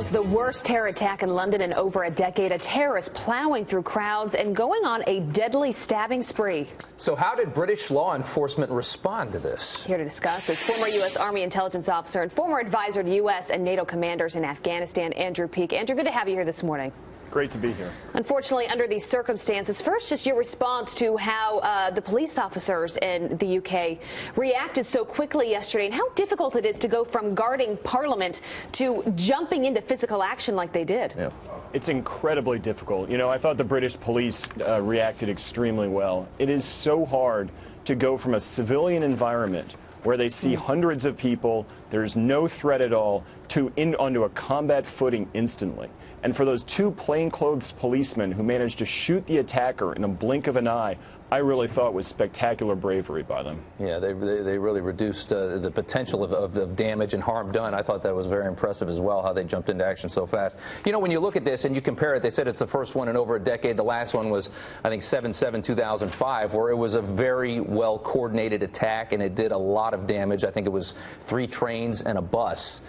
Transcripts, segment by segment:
was the worst terror attack in London in over a decade. A terrorist plowing through crowds and going on a deadly stabbing spree. So how did British law enforcement respond to this? Here to discuss is former U.S. Army intelligence officer and former advisor to U.S. and NATO commanders in Afghanistan, Andrew Peake. Andrew, good to have you here this morning. Great to be here. Unfortunately, under these circumstances, first, just your response to how the police officers in the UK reacted so quickly yesterday, and how difficult it is to go from guarding Parliament to jumping into physical action like they did. Yeah. It's incredibly difficult. You know, I thought the British police reacted extremely well. It is so hard to go from a civilian environment where they see hundreds of people, there's no threat at all, onto a combat footing instantly. And for those two plainclothes policemen who managed to shoot the attacker in a blink of an eye, I really thought was spectacular bravery by them. Yeah, they really reduced the potential of damage and harm done. I thought that was very impressive as well, how they jumped into action so fast. You know, when you look at this and you compare it, they said it's the first one in over a decade. The last one was, I think, 7/7/2005, where it was a very well-coordinated attack, and it did a lot of damage. I think it was 3 trains and a bus.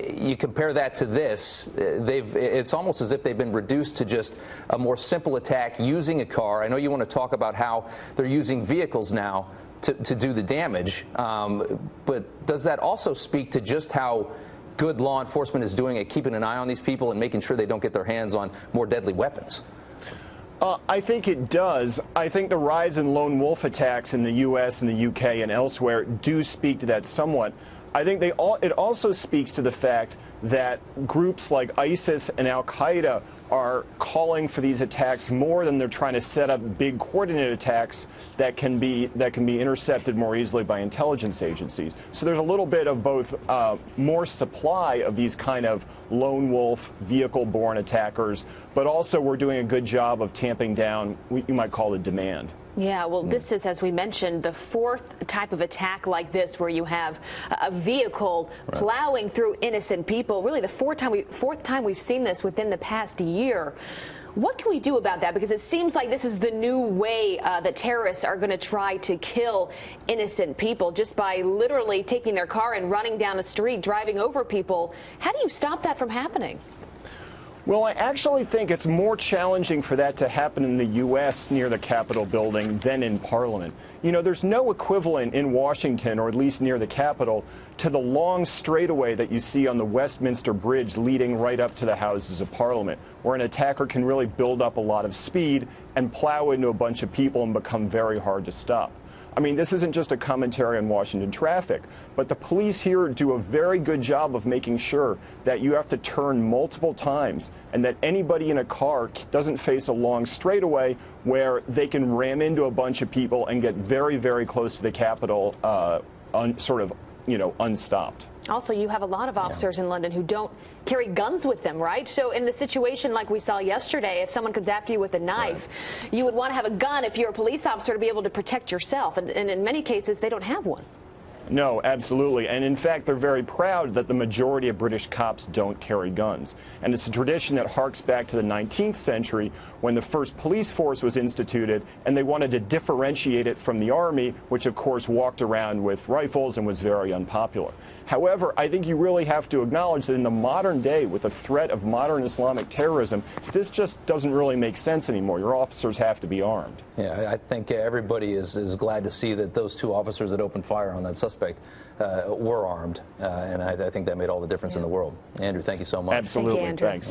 You compare that to this, it's almost as if they've been reduced to just a more simple attack using a car. I know you want to talk about how they're using vehicles now to do the damage, but does that also speak to just how good law enforcement is doing at keeping an eye on these people and making sure they don't get their hands on more deadly weapons? I think it does. I think the rise in lone wolf attacks in the U.S. and the U.K. and elsewhere do speak to that somewhat. I think it also speaks to the fact that groups like ISIS and Al-Qaeda are calling for these attacks more than they're trying to set up big coordinated attacks that can be intercepted more easily by intelligence agencies. So there's a little bit of both more supply of these kind of lone wolf vehicle-borne attackers, but also we're doing a good job of tamping down what you might call the demand. Yeah, well, this is, as we mentioned, the 4th type of attack like this where you have a vehicle plowing through innocent people. Really the fourth time we've seen this within the past year. What can we do about that? Because it seems like this is the new way that terrorists are going to try to kill innocent people, just by literally taking their car and running down the street, driving over people. How do you stop that from happening? Well, I actually think it's more challenging for that to happen in the U.S. near the Capitol building than in Parliament. You know, there's no equivalent in Washington, or at least near the Capitol, to the long straightaway that you see on the Westminster Bridge leading right up to the Houses of Parliament, where an attacker can really build up a lot of speed and plow into a bunch of people and become very hard to stop. I mean, this isn't just a commentary on Washington traffic, but the police here do a very good job of making sure that you have to turn multiple times and that anybody in a car doesn't face a long straightaway where they can ram into a bunch of people and get very, very close to the Capitol unstopped. Also, you have a lot of officers in London who don't carry guns with them, right? So in the situation like we saw yesterday, if someone comes after you with a knife, you would want to have a gun if you're a police officer to be able to protect yourself. And in many cases, they don't have one. No, absolutely. And in fact, they're very proud that the majority of British cops don't carry guns. And it's a tradition that harks back to the 19th century when the first police force was instituted, and they wanted to differentiate it from the army, which of course walked around with rifles and was very unpopular. However, I think you really have to acknowledge that in the modern day, with the threat of modern Islamic terrorism, this just doesn't really make sense anymore. Your officers have to be armed. Yeah, I think everybody is glad to see that those 2 officers that opened fire on that suspect were armed, and I think that made all the difference in the world. Andrew, thank you so much. Absolutely. Thank you, Andrew. Thanks.